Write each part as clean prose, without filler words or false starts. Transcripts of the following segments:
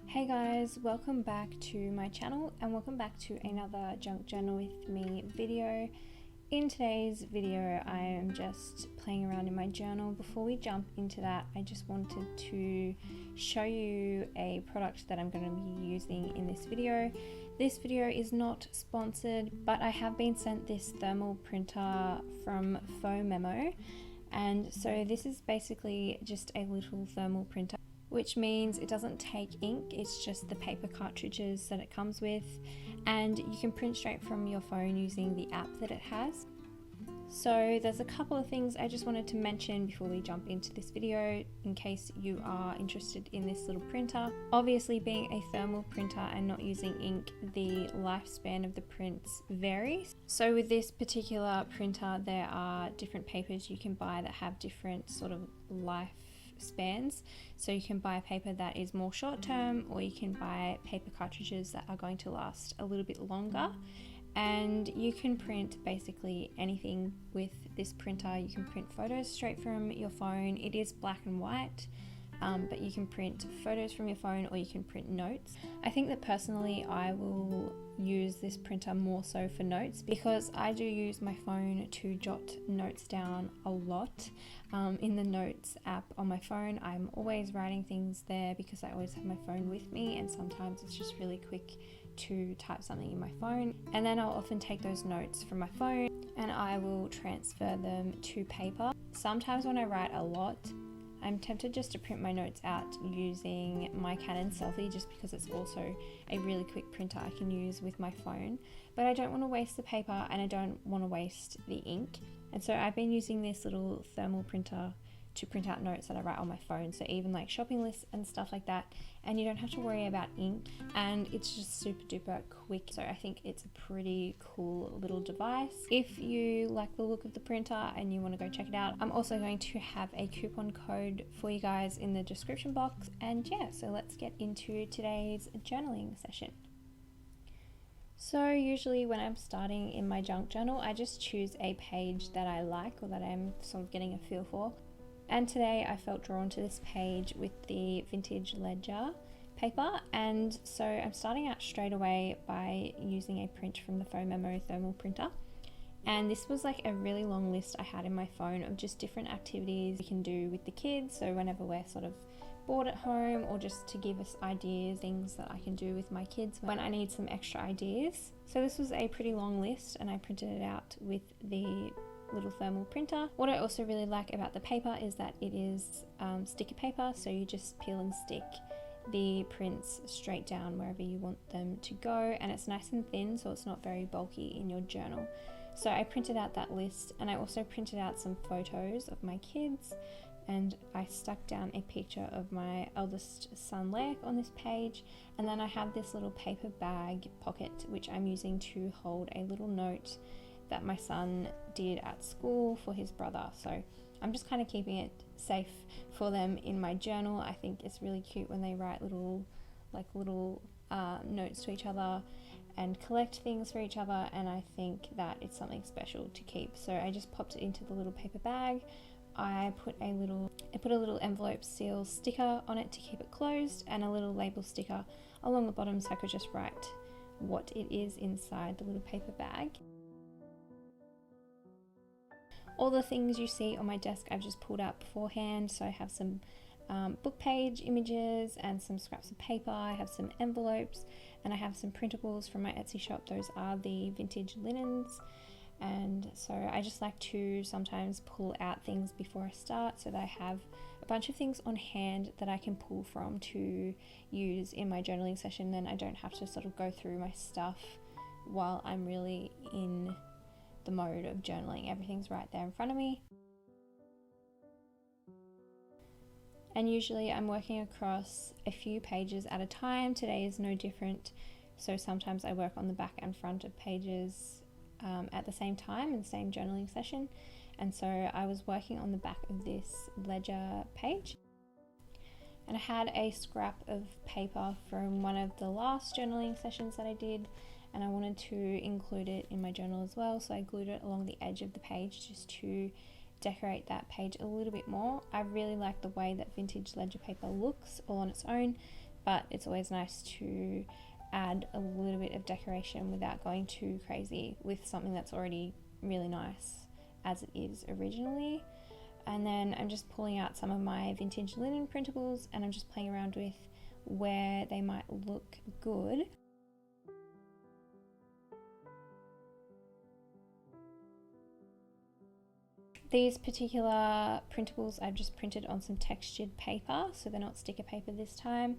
Hey guys, welcome back to my channel and welcome back to another Junk Journal with me video. In today's video I am just playing around in my journal. Before we jump into that, I just wanted to show you a product that I'm going to be using in this video. This video is not sponsored, but I have been sent this thermal printer from Phomemo, and so this is basically just a little thermal printer, which means it doesn't take ink, it's just the paper cartridges that it comes with, and you can print straight from your phone using the app that it has. So there's a couple of things I just wanted to mention before we jump into this video in case you are interested in this little printer. Obviously, being a thermal printer and not using ink, the lifespan of the prints varies. So with this particular printer, there are different papers you can buy that have different sort of life spans. So you can buy paper that is more short term, or you can buy paper cartridges that are going to last a little bit longer. And you can print basically anything with this printer. You can print photos straight from your phone. It is black and white, but you can print photos from your phone, or you can print notes. I think that personally I will use this printer more so for notes, because I do use my phone to jot notes down a lot. In the notes app on my phone, I'm always writing things there because I always have my phone with me, and sometimes it's just really quick to type something in my phone, and then I'll often take those notes from my phone and I will transfer them to paper. Sometimes when I write a lot, I'm tempted just to print my notes out using my Canon Selfie, just because it's also a really quick printer I can use with my phone, but I don't want to waste the paper and I don't want to waste the ink. And so I've been using this little thermal printer to print out notes that I write on my phone, so even like shopping lists and stuff like that, and you don't have to worry about ink, and it's just super duper quick. So I think it's a pretty cool little device. If you like the look of the printer and you want to go check it out, I'm also going to have a coupon code for you guys in the description box. And yeah, so let's get into today's journaling session. So usually when I'm starting in my junk journal, I just choose a page that I like or that I'm sort of getting a feel for. And today I felt drawn to this page with the vintage ledger paper, and so I'm starting out straight away by using a print from the Phomemo thermal printer. And this was like a really long list I had in my phone of just different activities we can do with the kids, so whenever we're sort of bored at home, or just to give us ideas, things that I can do with my kids when I need some extra ideas. So this was a pretty long list and I printed it out with the little thermal printer. What I also really like about the paper is that it is sticky paper, so you just peel and stick the prints straight down wherever you want them to go, and it's nice and thin, so it's not very bulky in your journal. So I printed out that list, and I also printed out some photos of my kids, and I stuck down a picture of my eldest son Leik on this page, and then I have this little paper bag pocket which I'm using to hold a little note that my son did at school for his brother. So I'm just kind of keeping it safe for them in my journal. I think it's really cute when they write little notes to each other and collect things for each other, and I think that it's something special to keep. So I just popped it into the little paper bag. I put a little envelope seal sticker on it to keep it closed, and a little label sticker along the bottom so I could just write what it is inside the little paper bag. All the things you see on my desk I've just pulled out beforehand. So I have some book page images and some scraps of paper. I have some envelopes, and I have some printables from my Etsy shop. Those are the vintage linens. And so I just like to sometimes pull out things before I start, so that I have a bunch of things on hand that I can pull from to use in my journaling session. Then I don't have to sort of go through my stuff while I'm really in the mode of journaling. Everything's right there in front of me. And usually I'm working across a few pages at a time. Today is no different. So sometimes I work on the back and front of pages at the same time in the same journaling session. And so I was working on the back of this ledger page, and I had a scrap of paper from one of the last journaling sessions that I did, and I wanted to include it in my journal as well, so I glued it along the edge of the page just to decorate that page a little bit more. I really like the way that vintage ledger paper looks all on its own, but it's always nice to add a little bit of decoration without going too crazy with something that's already really nice as it is originally. And then I'm just pulling out some of my vintage linen printables and I'm just playing around with where they might look good. These particular printables I've just printed on some textured paper, so they're not sticker paper this time.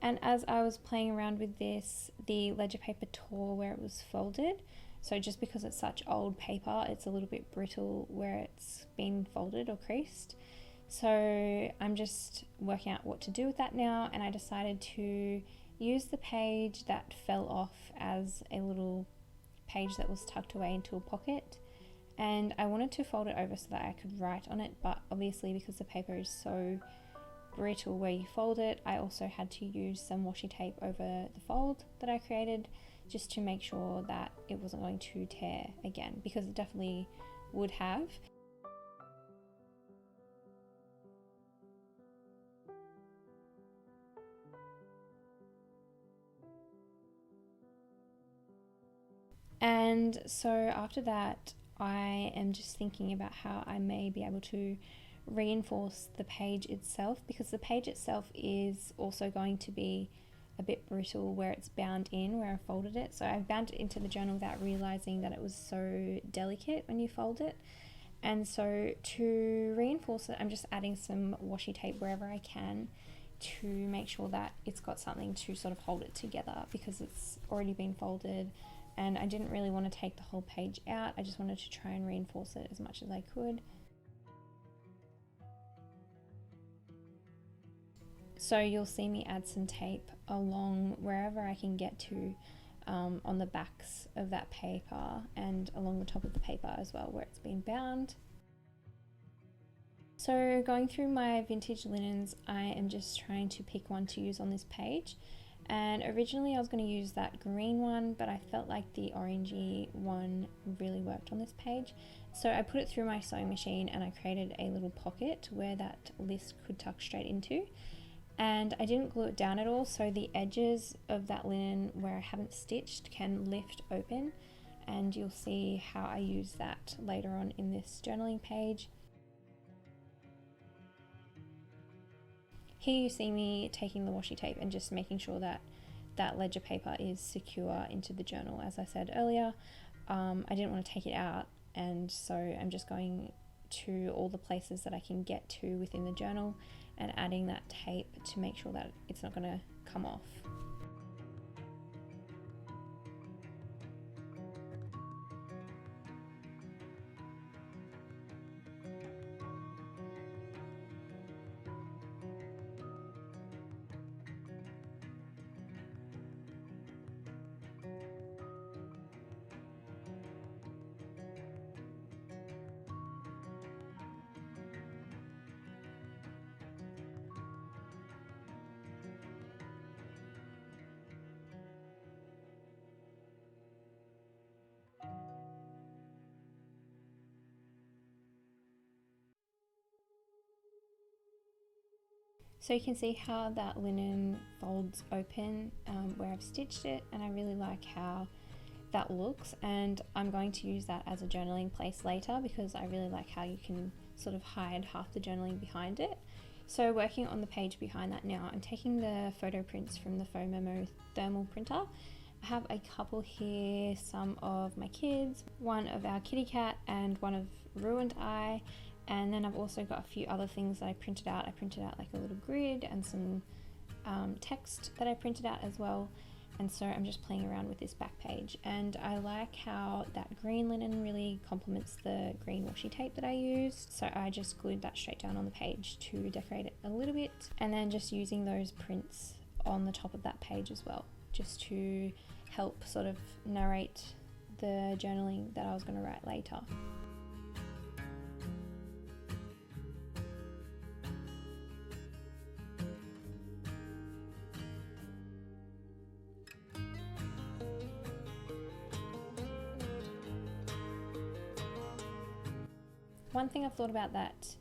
And as I was playing around with this, the ledger paper tore where it was folded. So just because it's such old paper, it's a little bit brittle where it's been folded or creased. So I'm just working out what to do with that now, and I decided to use the page that fell off as a little page that was tucked away into a pocket. And I wanted to fold it over so that I could write on it, but obviously because the paper is so brittle where you fold it, I also had to use some washi tape over the fold that I created just to make sure that it wasn't going to tear again, because it definitely would have. And so after that, I am just thinking about how I may be able to reinforce the page itself, because the page itself is also going to be a bit brittle where it's bound in where I folded it. So I bound it into the journal without realizing that it was so delicate when you fold it. And so to reinforce it, I'm just adding some washi tape wherever I can to make sure that it's got something to sort of hold it together, because it's already been folded and I didn't really want to take the whole page out. I just wanted to try and reinforce it as much as I could. So you'll see me add some tape along wherever I can get to on the backs of that paper and along the top of the paper as well where it's been bound. So going through my vintage linens, I am just trying to pick one to use on this page. And originally I was going to use that green one, but I felt like the orangey one really worked on this page. So I put it through my sewing machine and I created a little pocket where that list could tuck straight into. And I didn't glue it down at all, so the edges of that linen where I haven't stitched can lift open, and you'll see how I use that later on in this journaling page. Here you see me taking the washi tape and just making sure that that ledger paper is secure into the journal. As I said earlier, I didn't want to take it out, and so I'm just going to all the places that I can get to within the journal and adding that tape to make sure that it's not going to come off. So you can see how that linen folds open where I've stitched it, and I really like how that looks, and I'm going to use that as a journaling place later because I really like how you can sort of hide half the journaling behind it. So working on the page behind that now, I'm taking the photo prints from the Phomemo thermal printer. I have a couple here, some of my kids, one of our kitty cat and one of Ruined Eye. And then I've also got a few other things that I printed out. I printed out like a little grid and some text that I printed out as well. And so I'm just playing around with this back page. And I like how that green linen really complements the green washi tape that I used. So I just glued that straight down on the page to decorate it a little bit. And then just using those prints on the top of that page as well, just to help sort of narrate the journaling that I was going to write later. One thing I've thought about that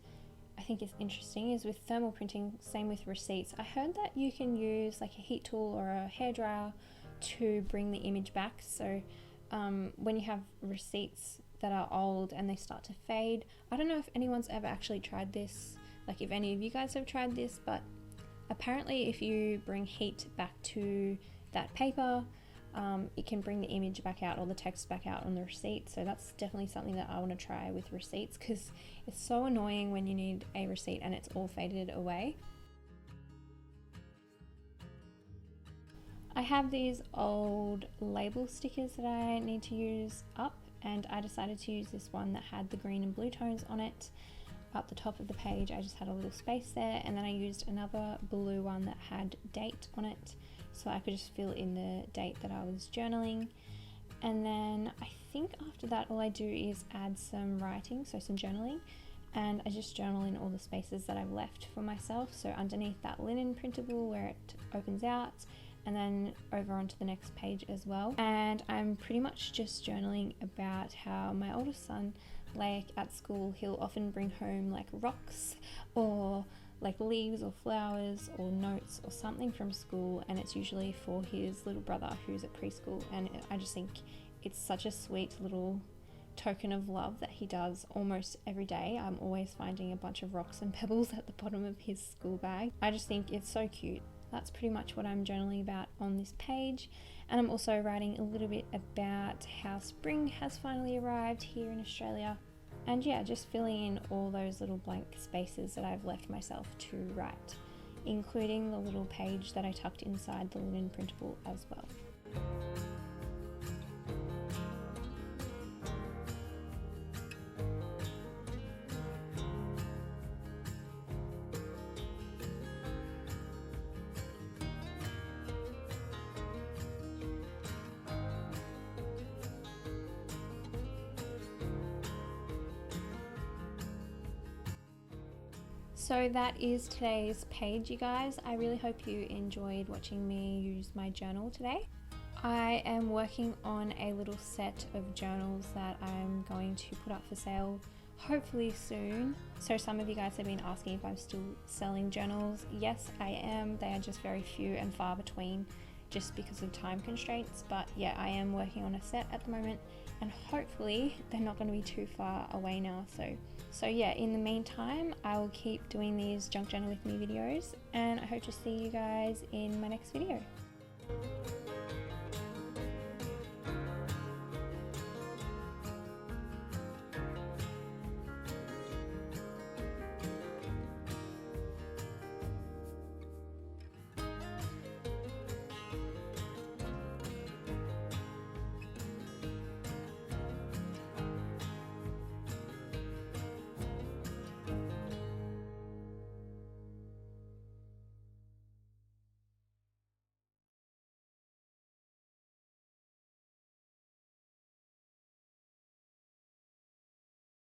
I think is interesting is with thermal printing, same with receipts. I heard that you can use like a heat tool or a hairdryer to bring the image back. So when you have receipts that are old and they start to fade, I don't know if anyone's ever actually tried this, like if any of you guys have tried this, but apparently if you bring heat back to that paper, it can bring the image back out or the text back out on the receipt. So that's definitely something that I want to try with receipts, because it's so annoying when you need a receipt and it's all faded away. I have these old label stickers that I need to use up, and I decided to use this one that had the green and blue tones on it. Up the top of the page I just had a little space there, and then I used another blue one that had date on it, so I could just fill in the date that I was journaling. And then I think after that all I do is add some writing, so some journaling, and I just journal in all the spaces that I've left for myself. So underneath that linen printable where it opens out, and then over onto the next page as well. And I'm pretty much just journaling about how my oldest son, like at school, he'll often bring home like rocks or like leaves or flowers or notes or something from school, and it's usually for his little brother who's at preschool. And I just think it's such a sweet little token of love that he does almost every day. I'm always finding a bunch of rocks and pebbles at the bottom of his school bag. I just think it's so cute. That's pretty much what I'm journaling about on this page. And I'm also writing a little bit about how spring has finally arrived here in Australia. And yeah, just filling in all those little blank spaces that I've left myself to write, including the little page that I tucked inside the linen printable as well. So that is today's page, you guys. I really hope you enjoyed watching me use my journal today. I am working on a little set of journals that I'm going to put up for sale hopefully soon. So some of you guys have been asking if I'm still selling journals. Yes, I am. They are just very few and far between just because of time constraints. But yeah, I am working on a set at the moment, and hopefully they're not going to be too far away now. So yeah, in the meantime, I will keep doing these Junk Journal with Me videos, and I hope to see you guys in my next video.